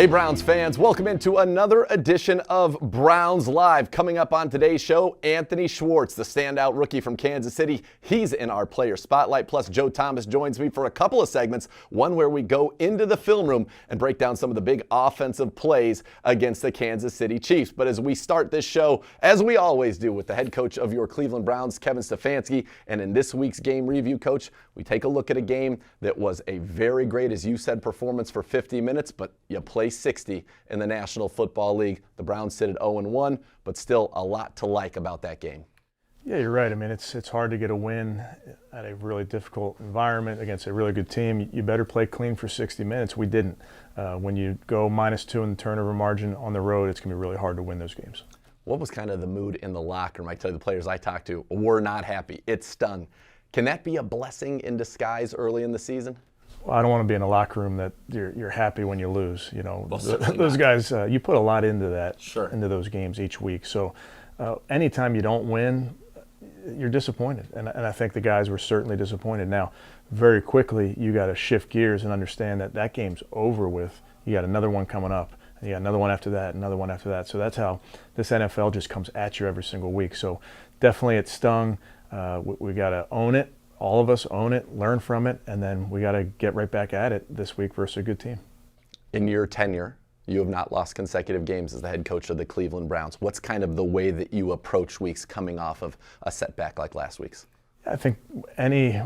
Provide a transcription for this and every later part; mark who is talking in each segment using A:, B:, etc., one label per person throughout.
A: Hey Browns fans, welcome into another edition of Browns Live. Coming up on today's show, Anthony Schwartz, the standout rookie from Kansas City. He's in our player spotlight. Plus, Joe Thomas joins me for a couple of segments, one where we go into the film room and break down some of the big offensive plays against the Kansas City Chiefs. But as we start this show, as we always do with the head coach of your Cleveland Browns, Kevin Stefanski, and in this week's game review, Coach, we take a look at a game that was a very great, as you said, performance for 50 minutes, but you play 60 in the National Football League. The Browns sit at 0-1, but still a lot to like about that game.
B: Yeah, you're right. I mean, it's hard to get a win at a really difficult environment against a really good team. You better play clean for 60 minutes. We didn't. When you go -2 in the turnover margin on the road, it's going to be really hard to win those games.
A: What was kind of the mood in the locker room? I tell you, the players I talked to were not happy. It stung. Can that be a blessing in disguise early in the season?
B: Well, I don't want to be in a locker room that you're happy when you lose. You know, those guys, you put a lot into that, into those games each week. So anytime you don't win, you're disappointed. And I think the guys were certainly disappointed. Now, very quickly, you got to shift gears and understand that that game's over with. You got another one coming up. And you got another one after that, another one after that. So that's how this NFL just comes at you every single week. So definitely it stung. We got to own it. All of us own it, learn from it, and then we got to get right back at it this week versus a good team.
A: In your tenure, you have not lost consecutive games as the head coach of the Cleveland Browns. What's kind of the way that you approach weeks coming off of a setback like last week's?
B: I think any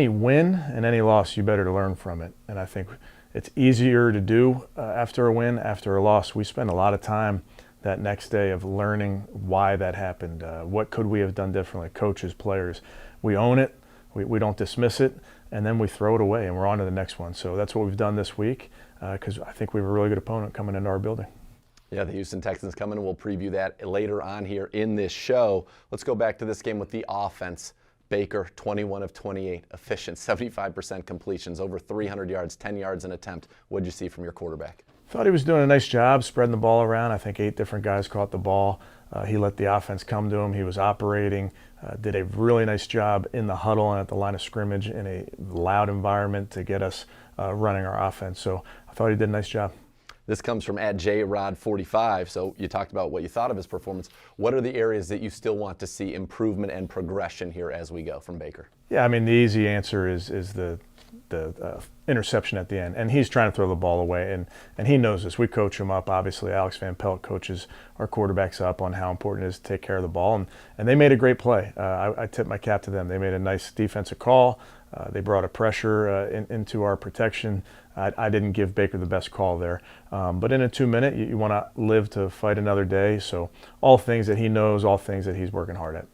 B: win and any loss, you better learn from it. And I think it's easier to do after a win, after a loss. We spend a lot of time that next day of learning why that happened. What could we have done differently? Coaches, players. We own it. We don't dismiss it, and then we throw it away, and we're on to the next one. So that's what we've done this week because I think we have a really good opponent coming into our building.
A: Yeah, the Houston Texans coming, and we'll preview that later on here in this show. Let's go back to this game with the offense. Baker, 21 of 28, efficient, 75% completions, over 300 yards, 10 yards an attempt. What did you see from your quarterback?
B: Thought he was doing a nice job spreading the ball around. I think 8 different guys caught the ball. He let the offense come to him. He was operating, did a really nice job in the huddle and at the line of scrimmage in a loud environment to get us running our offense. So I thought he did a nice job.
A: This comes from @JRod45. So you talked about what you thought of his performance. What are the areas that you still want to see improvement and progression here as we go from Baker?
B: Yeah, I mean, the easy answer is the interception at the end, and he's trying to throw the ball away, and he knows this. We coach him up. Obviously, Alex Van Pelt coaches our quarterbacks up on how important it is to take care of the ball, and they made a great play. I tip my cap to them. They made a nice defensive call. They brought a pressure into our protection. I didn't give Baker the best call there, but in a 2-minute, you want to live to fight another day. So all things that he knows, all things that he's working hard at.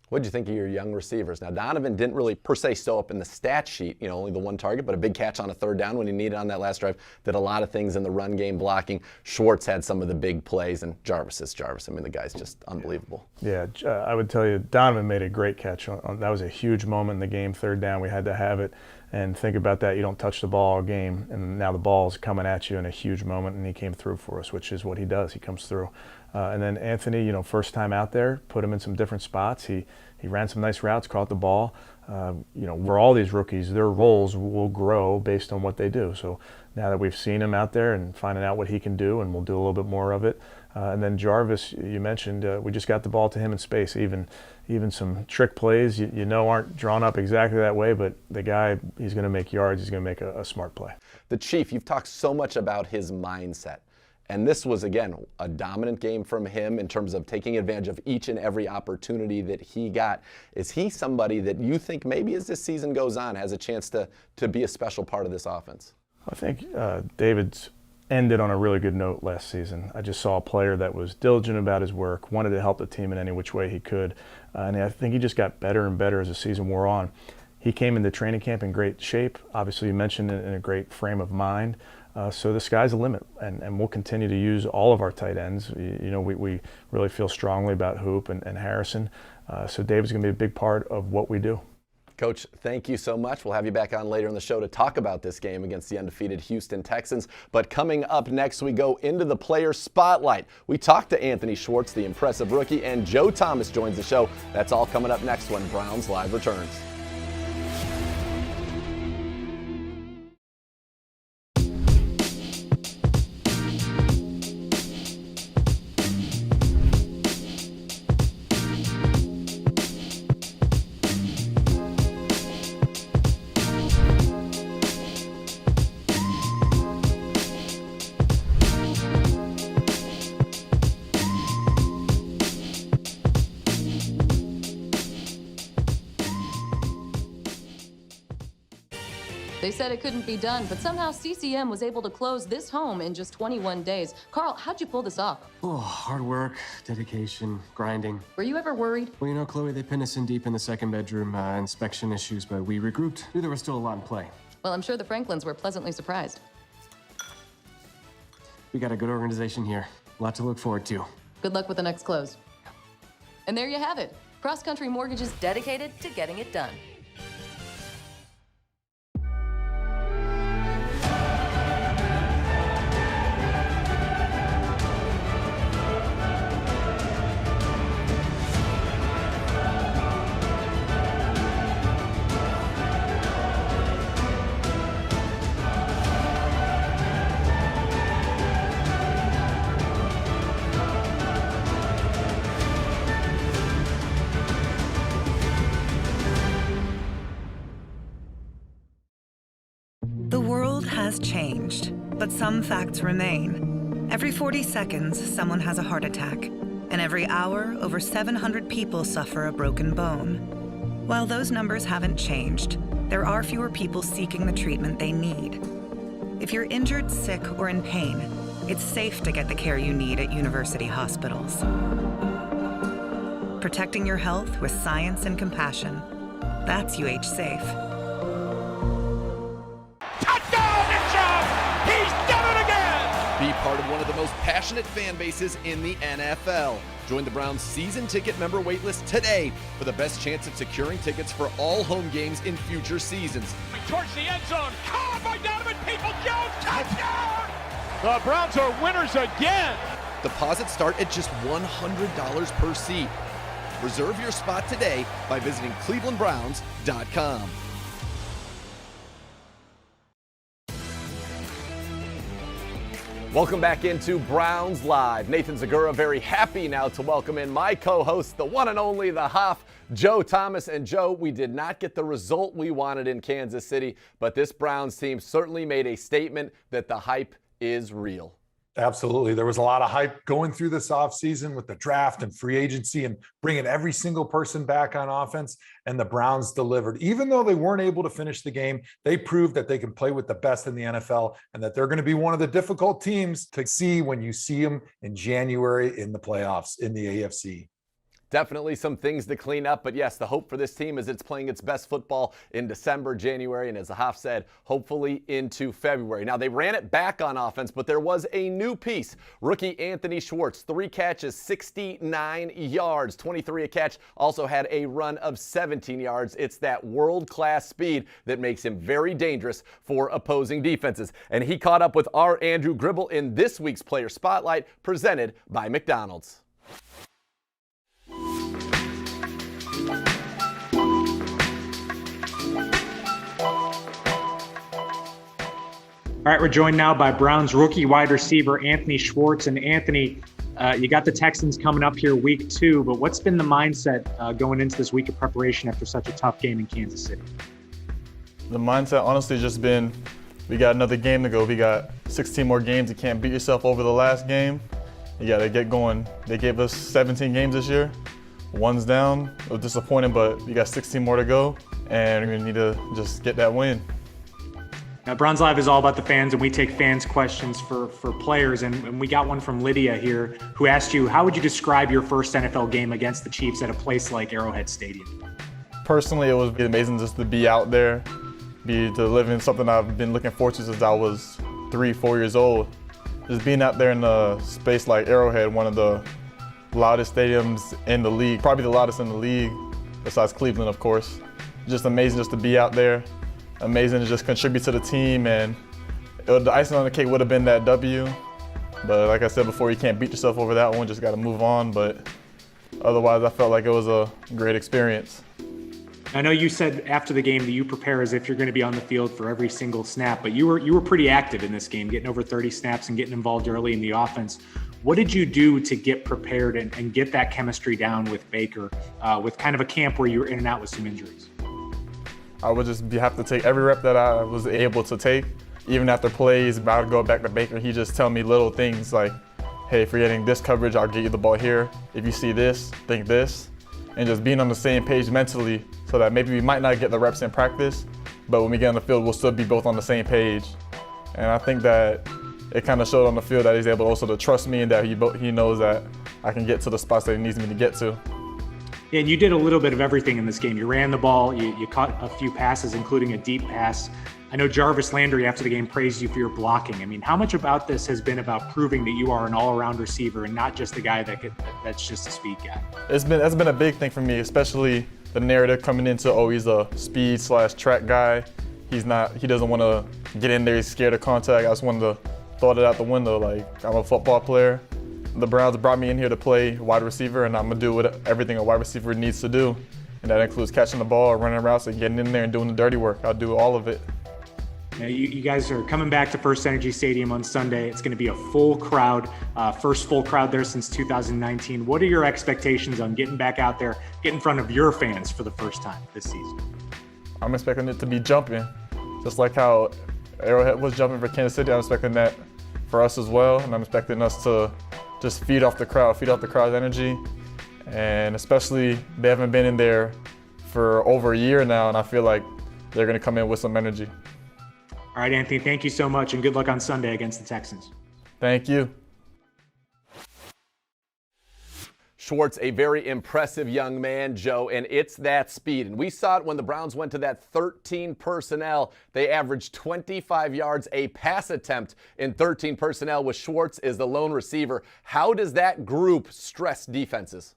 A: What did you think of your young receivers? Now, Donovan didn't really per se show up in the stat sheet, only the one target, but a big catch on a third down when he needed on that last drive. Did a lot of things in the run game blocking. Schwartz had some of the big plays, and Jarvis is Jarvis. I mean, the guy's just unbelievable.
B: Yeah, I would tell you, Donovan made a great catch. That was a huge moment in the game, third down. We had to have it. And think about that. You don't touch the ball all game, and now the ball's coming at you in a huge moment, and he came through for us, which is what he does. He comes through. And then Anthony, first time out there, put him in some different spots. He ran some nice routes, caught the ball. For all these rookies, their roles will grow based on what they do. So now that we've seen him out there and finding out what he can do, and we'll do a little bit more of it. And then Jarvis, you mentioned, we just got the ball to him in space. Even some trick plays, aren't drawn up exactly that way, but the guy, he's going to make yards. He's going to make a smart play.
A: The Chief, you've talked so much about his mindset. And this was, again, a dominant game from him in terms of taking advantage of each and every opportunity that he got. Is he somebody that you think maybe as this season goes on has a chance to be a special part of this offense?
B: I think David's ended on a really good note last season. I just saw a player that was diligent about his work, wanted to help the team in any which way he could. And I think he just got better and better as the season wore on. He came into training camp in great shape. Obviously, you mentioned it, in a great frame of mind. So the sky's the limit, and we'll continue to use all of our tight ends. We really feel strongly about Hoop and Harrison. So David's going to be a big part of what we do.
A: Coach, thank you so much. We'll have you back on later in the show to talk about this game against the undefeated Houston Texans. But coming up next, we go into the player spotlight. We talk to Anthony Schwartz, the impressive rookie, and Joe Thomas joins the show. That's all coming up next when Browns Live returns.
C: They said it couldn't be done, but somehow CCM was able to close this home in just 21 days. Carl, how'd you pull this off?
D: Oh, hard work, dedication, grinding.
C: Were you ever worried?
D: Well, you know, Chloe, they pinned us in deep in the second bedroom, inspection issues, but we regrouped. Knew there was still a lot in play.
C: Well, I'm sure the Franklins were pleasantly surprised.
D: We got a good organization here. A lot to look forward to.
C: Good luck with the next close. And there you have it. Cross Country Mortgage is dedicated to getting it done.
E: The world has changed, but some facts remain. Every 40 seconds, someone has a heart attack, and every hour, over 700 people suffer a broken bone. While those numbers haven't changed, there are fewer people seeking the treatment they need. If you're injured, sick, or in pain, it's safe to get the care you need at university hospitals. Protecting your health with science and compassion. That's UH Safe.
A: Be part of one of the most passionate fan bases in the NFL. Join the Browns season ticket member waitlist today for the best chance of securing tickets for all home games in future seasons.
F: Towards the end zone, caught by Donovan Peoples-Jones, touchdown! The Browns are winners again.
A: Deposits start at just $100 per seat. Reserve your spot today by visiting clevelandbrowns.com. Welcome back into Browns Live. Nathan Zegura, very happy now to welcome in my co-host, the one and only, the Hoff, Joe Thomas. And Joe, we did not get the result we wanted in Kansas City, but this Browns team certainly made a statement that the hype is real.
G: Absolutely. There was a lot of hype going through this offseason with the draft and free agency and bringing every single person back on offense, and the Browns delivered. Even though they weren't able to finish the game, they proved that they can play with the best in the NFL and that they're going to be one of the difficult teams to see when you see them in January in the playoffs in the AFC.
A: Definitely some things to clean up, but yes, the hope for this team is it's playing its best football in December, January, and as the Hoff said, hopefully into February. Now, they ran it back on offense, but there was a new piece. Rookie Anthony Schwartz, 3 catches, 69 yards, 23 a catch, also had a run of 17 yards. It's that world-class speed that makes him very dangerous for opposing defenses. And he caught up with our Andrew Gribble in this week's Player Spotlight, presented by McDonald's.
H: All right, we're joined now by Browns rookie wide receiver Anthony Schwartz. And Anthony, you got the Texans coming up here week 2, but what's been the mindset going into this week of preparation after such a tough game in Kansas City?
B: The mindset honestly just been, we got another game to go. We got 16 more games. You can't beat yourself over the last game. You got to get going. They gave us 17 games this year. One's down. It was disappointing, but you got 16 more to go, and we need to just get that win.
H: Now, Browns Live is all about the fans, and we take fans' questions for players. And we got one from Lydia here, who asked you, how would you describe your first NFL game against the Chiefs at a place like Arrowhead Stadium?
B: Personally, it was amazing just to be out there, to live in something I've been looking forward to since I was 3-4 years old. Just being out there in a space like Arrowhead, one of the loudest stadiums in the league, probably the loudest in the league, besides Cleveland, of course. Just amazing just to be out there. Amazing to just contribute to the team, and the icing on the cake would have been that W. But like I said before, you can't beat yourself over that one, just got to move on. But otherwise, I felt like it was a great experience.
H: I know you said after the game that you prepare as if you're going to be on the field for every single snap, but you were pretty active in this game, getting over 30 snaps and getting involved early in the offense. What did you do to get prepared and get that chemistry down with Baker, with kind of a camp where you were in and out with some injuries?
B: I would just have to take every rep that I was able to take. Even after plays, I would go back to Baker. He just tell me little things like, hey, if you're getting this coverage, I'll get you the ball here. If you see this, think this. And just being on the same page mentally so that maybe we might not get the reps in practice, but when we get on the field, we'll still be both on the same page. And I think that it kind of showed on the field that he's able also to trust me and that he knows that I can get to the spots that he needs me to get to.
H: Yeah, and you did a little bit of everything in this game. You ran the ball, you caught a few passes, including a deep pass. I know Jarvis Landry after the game praised you for your blocking. I mean, how much about this has been about proving that you are an all-around receiver and not just the guy that's just a speed guy?
B: That's been a big thing for me, especially the narrative coming into, oh, he's a speed/track guy. He doesn't want to get in there, he's scared of contact. I just wanted to throw it out the window, like, I'm a football player. The Browns brought me in here to play wide receiver, and I'm gonna do everything a wide receiver needs to do. And that includes catching the ball, running routes, and getting in there and doing the dirty work. I'll do all of it.
H: Now, you guys are coming back to First Energy Stadium on Sunday. It's going to be a full crowd, first full crowd there since 2019. What are your expectations on getting back out there, get in front of your fans for the first time this season?
B: I'm expecting it to be jumping, just like how Arrowhead was jumping for Kansas City. I'm expecting that for us as well, and I'm expecting us to just feed off the crowd's energy. And especially, they haven't been in there for over a year now, and I feel like they're going to come in with some energy.
H: All right, Anthony, thank you so much, and good luck on Sunday against the Texans.
B: Thank you.
A: Schwartz, a very impressive young man, Joe, and it's that speed. And we saw it when the Browns went to that 13 personnel. They averaged 25 yards a pass attempt in 13 personnel with Schwartz as the lone receiver. How does that group stress defenses?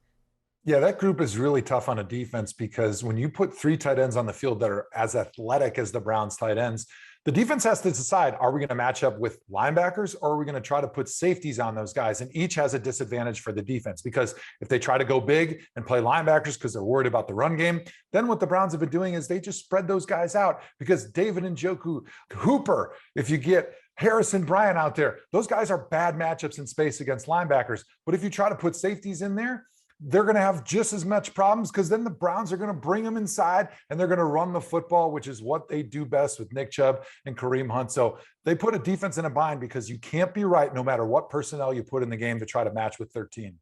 G: Yeah, that group is really tough on a defense because when you put 3 tight ends on the field that are as athletic as the Browns tight ends, the defense has to decide, are we going to match up with linebackers or are we going to try to put safeties on those guys? And each has a disadvantage for the defense because if they try to go big and play linebackers because they're worried about the run game, then what the Browns have been doing is they just spread those guys out because David Njoku, Hooper, if you get Harrison Bryant out there, those guys are bad matchups in space against linebackers. But if you try to put safeties in there, they're going to have just as much problems because then the Browns are going to bring them inside and they're going to run the football, which is what they do best with Nick Chubb and Kareem Hunt. So they put a defense in a bind because you can't be right no matter what personnel you put in the game to try to match with 13.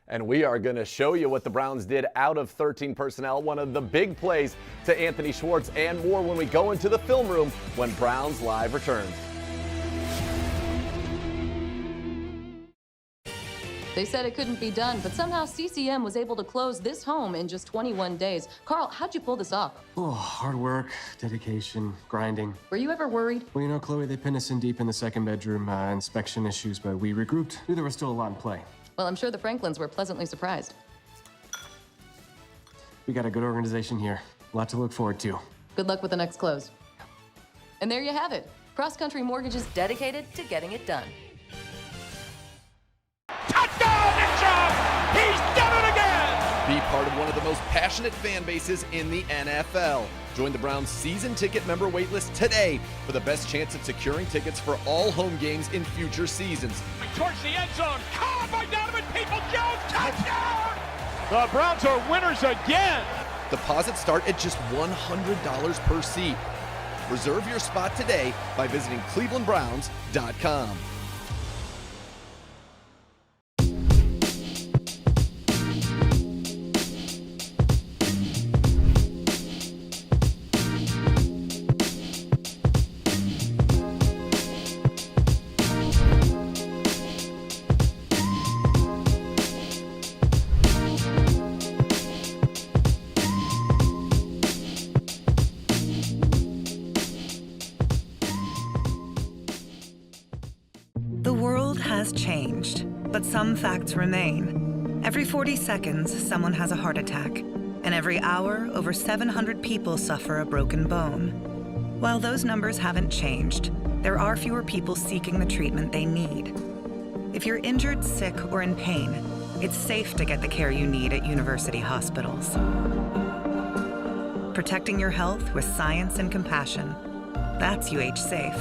A: And we are going to show you what the Browns did out of 13 personnel, one of the big plays to Anthony Schwartz, and more when we go into the film room when Browns Live returns.
C: They said it couldn't be done, but somehow CCM was able to close this home in just 21 days. Carl, how'd you pull this off?
D: Oh, hard work, dedication, grinding.
C: Were you ever worried?
D: Well, you know, Chloe, they pinned us in deep in the second bedroom, inspection issues, but we regrouped. Knew there was still a lot in play.
C: Well, I'm sure the Franklins were pleasantly surprised.
D: We got a good organization here. A lot to look forward to.
C: Good luck with the next close. And there you have it. Cross Country Mortgage is dedicated to getting it done.
F: Touchdown, Nick Chubb! He's done it again!
A: Be part of one of the most passionate fan bases in the NFL. Join the Browns season ticket member waitlist today for the best chance at securing tickets for all home games in future seasons.
F: Towards the end zone, caught by Donovan Peoples-Jones, touchdown! The Browns are winners again!
A: Deposits start at just $100 per seat. Reserve your spot today by visiting clevelandbrowns.com.
E: The world has changed, but some facts remain. Every 40 seconds, someone has a heart attack, and every hour, over 700 people suffer a broken bone. While those numbers haven't changed, there are fewer people seeking the treatment they need. If you're injured, sick, or in pain, it's safe to get the care you need at university hospitals. Protecting your health with science and compassion. That's UH Safe.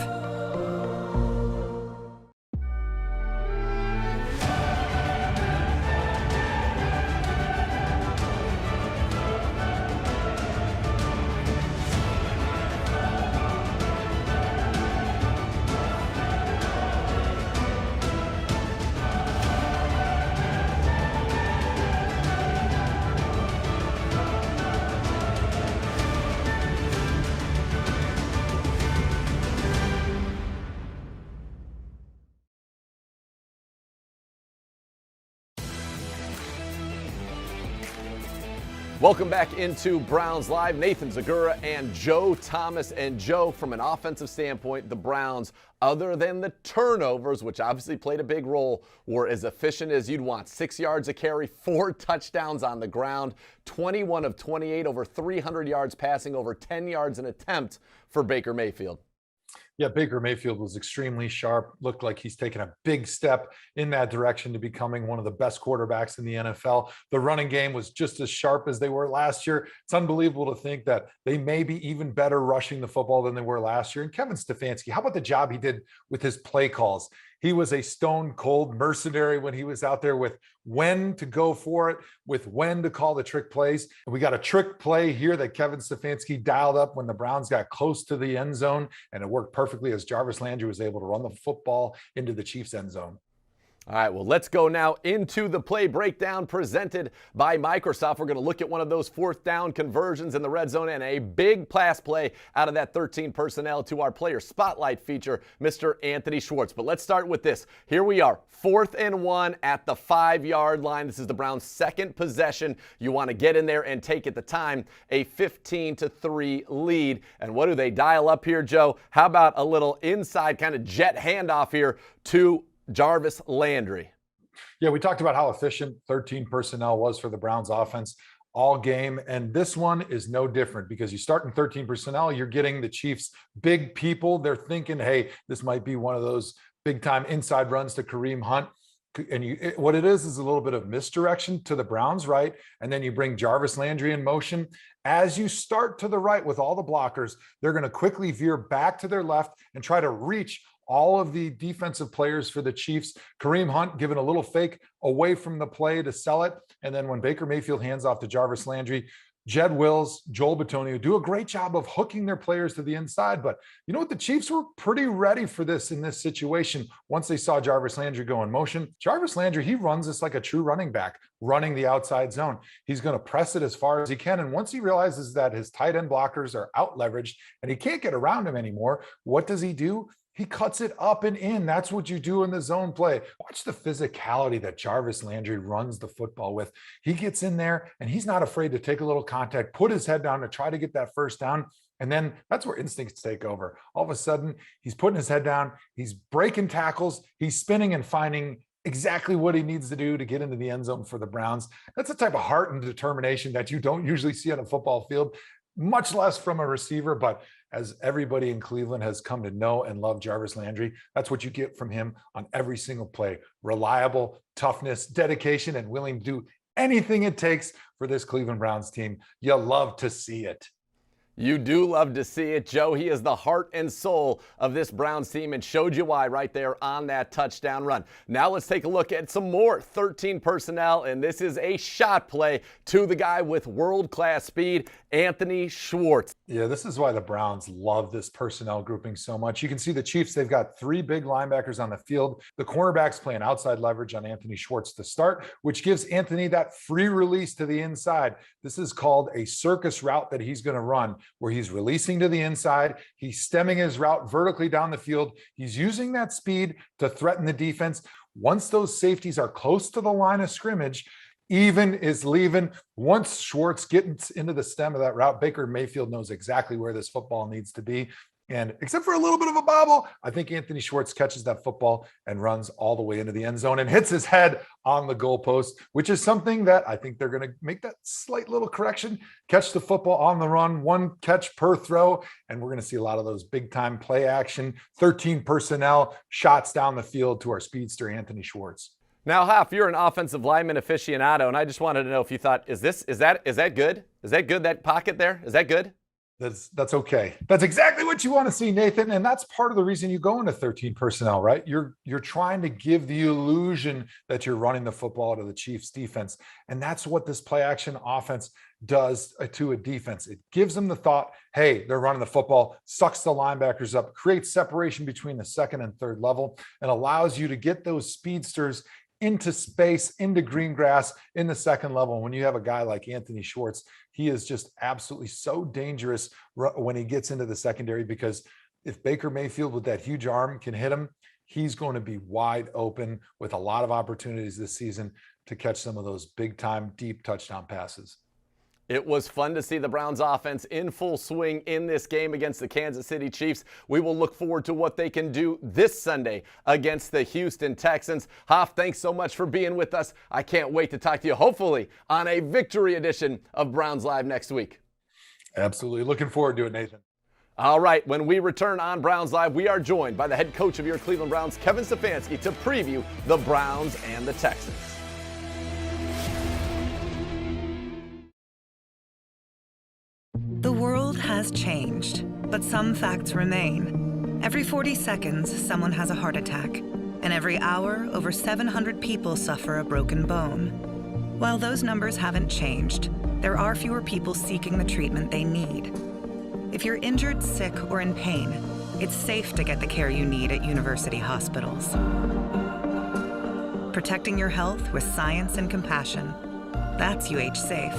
A: Welcome back into Browns Live. Nathan Zegura and Joe Thomas. And Joe, from an offensive standpoint, the Browns, other than the turnovers, which obviously played a big role, were as efficient as you'd want. 6 yards a carry, 4 touchdowns on the ground, 21 of 28, over 300 yards passing, over 10 yards an attempt for Baker Mayfield.
G: Yeah, Baker Mayfield was extremely sharp. Looked like he's taken a big step in that direction to becoming one of the best quarterbacks in the NFL. The running game was just as sharp as they were last year. It's unbelievable to think that they may be even better rushing the football than they were last year. And Kevin Stefanski, how about the job he did with his play calls? He was a stone cold mercenary when he was out there with when to go for it, with when to call the trick plays. And we got a trick play here that Kevin Stefanski dialed up when the Browns got close to the end zone, and it worked perfectly as Jarvis Landry was able to run the football into the Chiefs' end zone.
A: All right, well, let's go now into the play breakdown presented by Microsoft. We're going to look at one of those fourth down conversions in the red zone and a big pass play out of that 13 personnel to our player spotlight feature, Mr. Anthony Schwartz. But let's start with this. Here we are, 4th and 1 at the 5-yard line. This is the Browns' second possession. You want to get in there and take at the time a 15-3 lead. And what do they dial up here, Joe? How about a little inside kind of jet handoff here to Jarvis Landry?
G: Yeah, we talked about how efficient 13 personnel was for the Browns offense all game. And this one is no different because you start in 13 personnel, you're getting the Chiefs big people. They're thinking, hey, this might be one of those big time inside runs to Kareem Hunt. And what it is a little bit of misdirection to the Browns, right? And then you bring Jarvis Landry in motion. As you start to the right with all the blockers, they're going to quickly veer back to their left and try to reach all of the defensive players for the Chiefs. Kareem Hunt giving a little fake away from the play to sell it. And then when Baker Mayfield hands off to Jarvis Landry, Jed Wills, Joel Bitonio do a great job of hooking their players to the inside. But you know what? The Chiefs were pretty ready for this in this situation. Once they saw Jarvis Landry go in motion, Jarvis Landry, he runs this like a true running back, running the outside zone. He's going to press it as far as he can. And once he realizes that his tight end blockers are out leveraged and he can't get around him anymore, what does he do? He cuts it up and in. That's what you do in the zone play. Watch the physicality that Jarvis Landry runs the football with. He gets in there and he's not afraid to take a little contact, put his head down to try to get that first down. And then that's where instincts take over. All of a sudden, he's putting his head down. He's breaking tackles. He's spinning and finding exactly what he needs to do to get into the end zone for the Browns. That's a type of heart and determination that you don't usually see on a football field, much less from a receiver. But as everybody in Cleveland has come to know and love Jarvis Landry, that's what you get from him on every single play. Reliable, toughness, dedication, and willing to do anything it takes for this Cleveland Browns team. You love to see it.
A: You do love to see it, Joe. He is the heart and soul of this Browns team and showed you why right there on that touchdown run. Now let's take a look at some more 13 personnel, and this is a shot play to the guy with world-class speed, Anthony Schwartz.
G: Yeah, this is why the Browns love this personnel grouping so much. You can see the Chiefs, they've got 3 big linebackers on the field. The cornerbacks playing outside leverage on Anthony Schwartz to start, which gives Anthony that free release to the inside. This is called a circus route that he's going to run, where he's releasing to the inside. He's stemming his route vertically down the field. He's using that speed to threaten the defense. Once those safeties are close to the line of scrimmage, even is leaving. Once Schwartz gets into the stem of that route, Baker Mayfield knows exactly where this football needs to be. And except for a little bit of a bobble, I think Anthony Schwartz catches that football and runs all the way into the end zone and hits his head on the goalpost, which is something that I think they're going to make that slight little correction. Catch the football on the run, 1 catch per throw, and we're going to see a lot of those big-time play action, 13 personnel, shots down the field to our speedster, Anthony Schwartz.
A: Now, Hoff, you're an offensive lineman aficionado, and I just wanted to know if you thought, is that good? Is that good, that pocket there? Is that good?
G: That's okay. That's exactly what you want to see, Nathan. And that's part of the reason you go into 13 personnel, right? You're trying to give the illusion that you're running the football to the Chiefs defense. And that's what this play action offense does to a defense. It gives them the thought, hey, they're running the football, sucks the linebackers up, creates separation between the second and third level, and allows you to get those speedsters into space, into green grass in the second level. When you have a guy like Anthony Schwartz, he is just absolutely so dangerous when he gets into the secondary, because if Baker Mayfield with that huge arm can hit him, he's going to be wide open with a lot of opportunities this season to catch some of those big time, deep touchdown passes.
A: It was fun to see the Browns offense in full swing in this game against the Kansas City Chiefs. We will look forward to what they can do this Sunday against the Houston Texans. Hoff, thanks so much for being with us. I can't wait to talk to you, hopefully, on a victory edition of Browns Live next week.
G: Absolutely. Looking forward to it, Nathan.
A: All right, when we return on Browns Live, we are joined by the head coach of your Cleveland Browns, Kevin Stefanski, to preview the Browns and the Texans.
E: The world has changed, but some facts remain. Every 40 seconds, someone has a heart attack, and every hour, over 700 people suffer a broken bone. While those numbers haven't changed, there are fewer people seeking the treatment they need. If you're injured, sick, or in pain, it's safe to get the care you need at university hospitals. Protecting your health with science and compassion. That's UH Safe.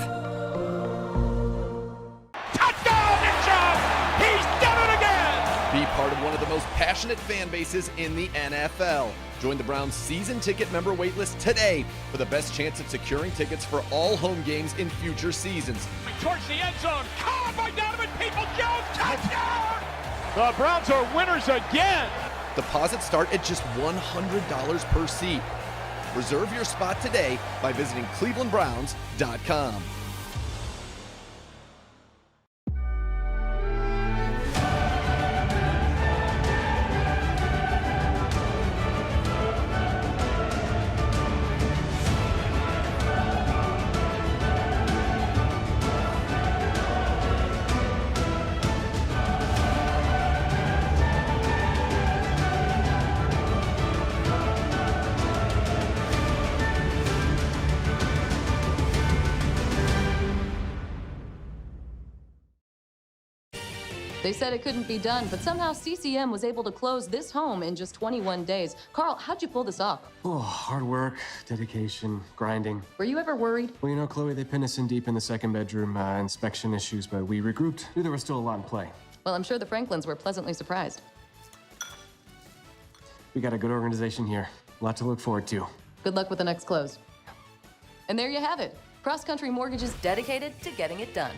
A: Be part of one of the most passionate fan bases in the NFL. Join the Browns season ticket member waitlist today for the best chance of securing tickets for all home games in future seasons.
F: Towards the end zone, caught by Donovan Peoples-Jones, touchdown! The Browns are winners again.
A: Deposits start at just $100 per seat. Reserve your spot today by visiting clevelandbrowns.com.
C: They said it couldn't be done, but somehow CCM was able to close this home in just 21 days. Carl, how'd you pull this off?
D: Oh, hard work, dedication, grinding.
C: Were you ever worried?
D: Well, you know, Chloe, they pinned us in deep in the second bedroom, inspection issues, but we regrouped. Knew there was still a lot in play.
C: Well, I'm sure the Franklins were pleasantly surprised.
D: We got a good organization here. A lot to look forward to.
C: Good luck with the next close. And there you have it. Cross Country Mortgage is dedicated to getting it done.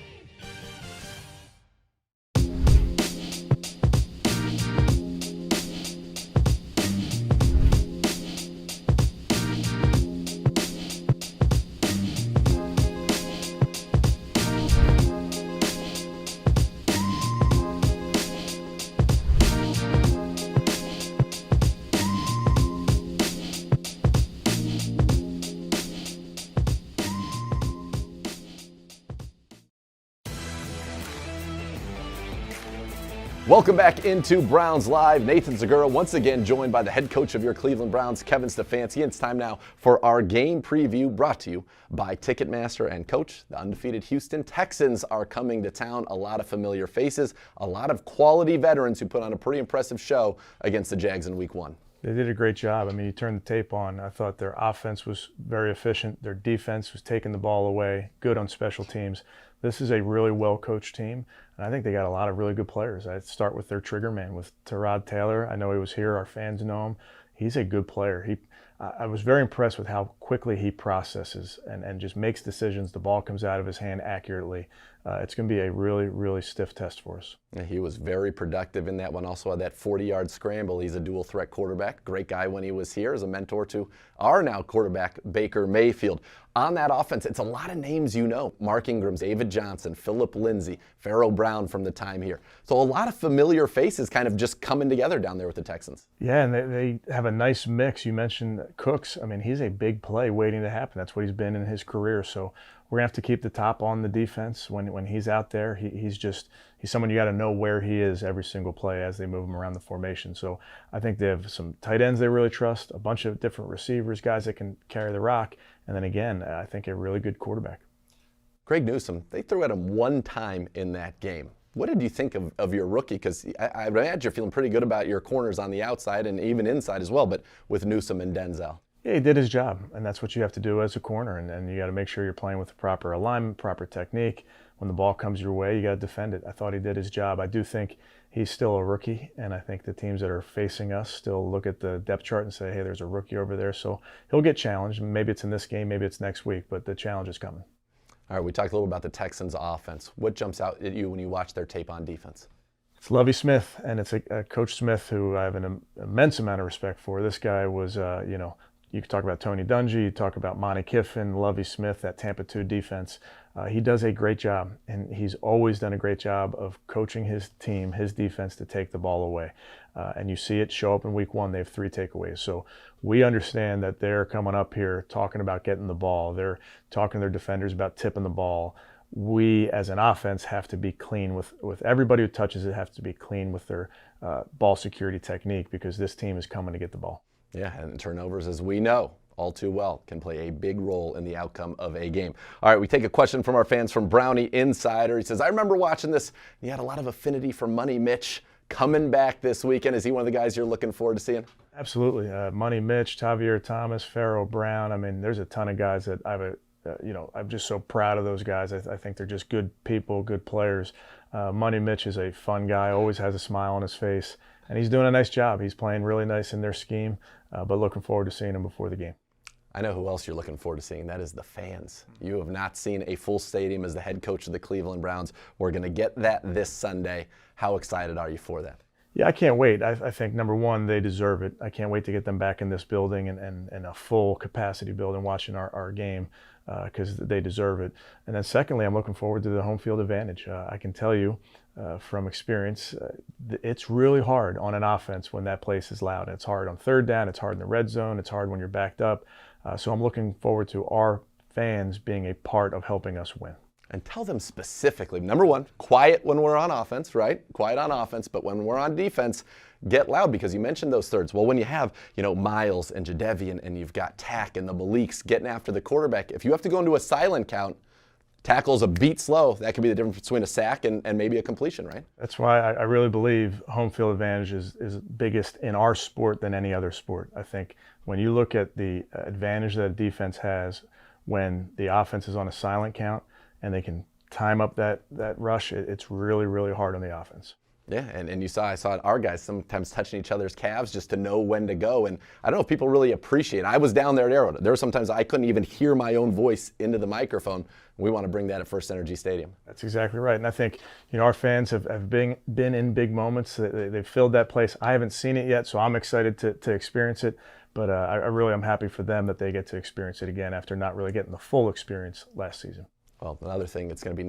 A: Welcome back into Browns Live. Nathan Zegura once again joined by the head coach of your Cleveland Browns, Kevin Stefanski. It's time now for our game preview brought to you by Ticketmaster. And coach, the undefeated Houston Texans are coming to town. A lot of familiar faces, a lot of quality veterans who put on a pretty impressive show against the Jags in week 1.
B: They did a great job. I mean, you turn the tape on, I thought their offense was very efficient. Their defense was taking the ball away, good on special teams. This is a really well-coached team, and I think they got a lot of really good players. I'd start with their trigger man, with Tyrod Taylor. I know he was here. Our fans know him. He's a good player. I was very impressed with how quickly he processes and just makes decisions. The ball comes out of his hand accurately. It's going to be a really, really stiff test for us.
A: He was very productive in that one. Also had that 40-yard scramble. He's a dual-threat quarterback. Great guy when he was here as a mentor to our now quarterback, Baker Mayfield. On that offense, it's a lot of names you know. Mark Ingram, David Johnson, Phillip Lindsay, Pharaoh Brown from the time here. So a lot of familiar faces kind of just coming together down there with the Texans.
B: Yeah, and they have a nice mix. You mentioned Cooks. I mean, he's a big play waiting to happen. That's what he's been in his career. So we're going to have to keep the top on the defense. When he's out there, he's someone you got to know where he is every single play as they move him around the formation. So I think they have some tight ends they really trust, a bunch of different receivers, guys that can carry the rock, and then again, I think a really good quarterback.
A: Greg Newsome, they threw at him one time in that game. What did you think of your rookie? Because I imagine you're feeling pretty good about your corners on the outside and even inside as well, but with Newsome and Denzel.
B: Yeah, he did his job, and that's what you have to do as a corner, and you got to make sure you're playing with the proper alignment, proper technique. When the ball comes your way, you got to defend it. I thought he did his job. I do think he's still a rookie, and I think the teams that are facing us still look at the depth chart and say, hey, there's a rookie over there. So he'll get challenged. Maybe it's in this game, maybe it's next week, but the challenge is coming.
A: All right, we talked a little about the Texans offense. What jumps out at you when you watch their tape on defense?
B: It's Lovie Smith, and it's a Coach Smith who I have an immense amount of respect for. This guy was, you could talk about Tony Dungy, you talk about Monty Kiffin, Lovie Smith, that Tampa 2 defense. He does a great job, and he's always done a great job of coaching his team, his defense, to take the ball away. And you see it show up in week 1. They have 3 takeaways. So we understand that they're coming up here talking about getting the ball. They're talking to their defenders about tipping the ball. We, as an offense, have to be clean with everybody who touches it, have to be clean with their ball security technique, because this team is coming to get the ball.
A: Yeah, and turnovers, as we know all too well, can play a big role in the outcome of a game. All right, we take a question from our fans from Brownie Insider. He says, I remember watching this. You had a lot of affinity for Money Mitch coming back this weekend. Is he one of the guys you're looking forward to seeing?
B: Absolutely. Money Mitch, Tavier Thomas, Pharaoh Brown. I mean, there's a ton of guys that I'm just so proud of those guys. I think they're just good people, good players. Money Mitch is a fun guy, always has a smile on his face, and he's doing a nice job. He's playing really nice in their scheme, but looking forward to seeing him before the game.
A: I know who else you're looking forward to seeing. That is the fans. You have not seen a full stadium as the head coach of the Cleveland Browns. We're going to get that this Sunday. How excited are you for that?
B: Yeah, I can't wait. I think, number one, they deserve it. I can't wait to get them back in this building and a full capacity building watching our game, because they deserve it. And then secondly, I'm looking forward to the home field advantage. I can tell you from experience, it's really hard on an offense when that place is loud. It's hard on third down. It's hard in the red zone. It's hard when you're backed up. So I'm looking forward to our fans being a part of helping us win.
A: And tell them specifically, number one, quiet when we're on offense, right? Quiet on offense, but when we're on defense, get loud, because you mentioned those thirds. Well, when you have, Miles and Jadeveon, and you've got Tack and the Maliks getting after the quarterback, if you have to go into a silent count, tackle's a beat slow, that could be the difference between a sack and maybe a completion, right?
B: That's why I really believe home field advantage is biggest in our sport than any other sport. I think when you look at the advantage that a defense has when the offense is on a silent count, and they can time up that rush, it's really, really hard on the offense.
A: Yeah, and I saw our guys sometimes touching each other's calves just to know when to go. And I don't know if people really appreciate it. I was down there at Arrowhead. There were sometimes I couldn't even hear my own voice into the microphone. We want to bring that at First Energy Stadium.
B: That's exactly right. And I think, our fans have been in big moments. They've filled that place. I haven't seen it yet, so I'm excited to experience it. But I'm happy for them that they get to experience it again after not really getting the full experience last season.
A: Well, another thing, it's going to be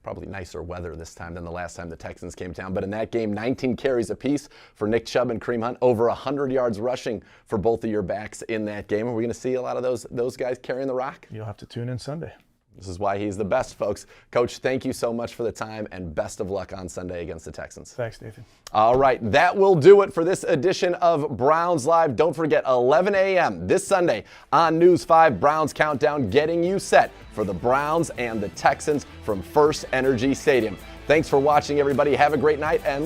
A: probably nicer weather this time than the last time the Texans came down. But in that game, 19 carries apiece for Nick Chubb and Kareem Hunt, over 100 yards rushing for both of your backs in that game. Are we going to see a lot of those guys carrying the rock?
B: You'll have to tune in Sunday.
A: This is why he's the best, folks. Coach, thank you so much for the time, and best of luck on Sunday against the Texans.
B: Thanks, Nathan.
A: All right, that will do it for this edition of Browns Live. Don't forget, 11 a.m. this Sunday on News 5, Browns Countdown, getting you set for the Browns and the Texans from First Energy Stadium. Thanks for watching, everybody. Have a great night, and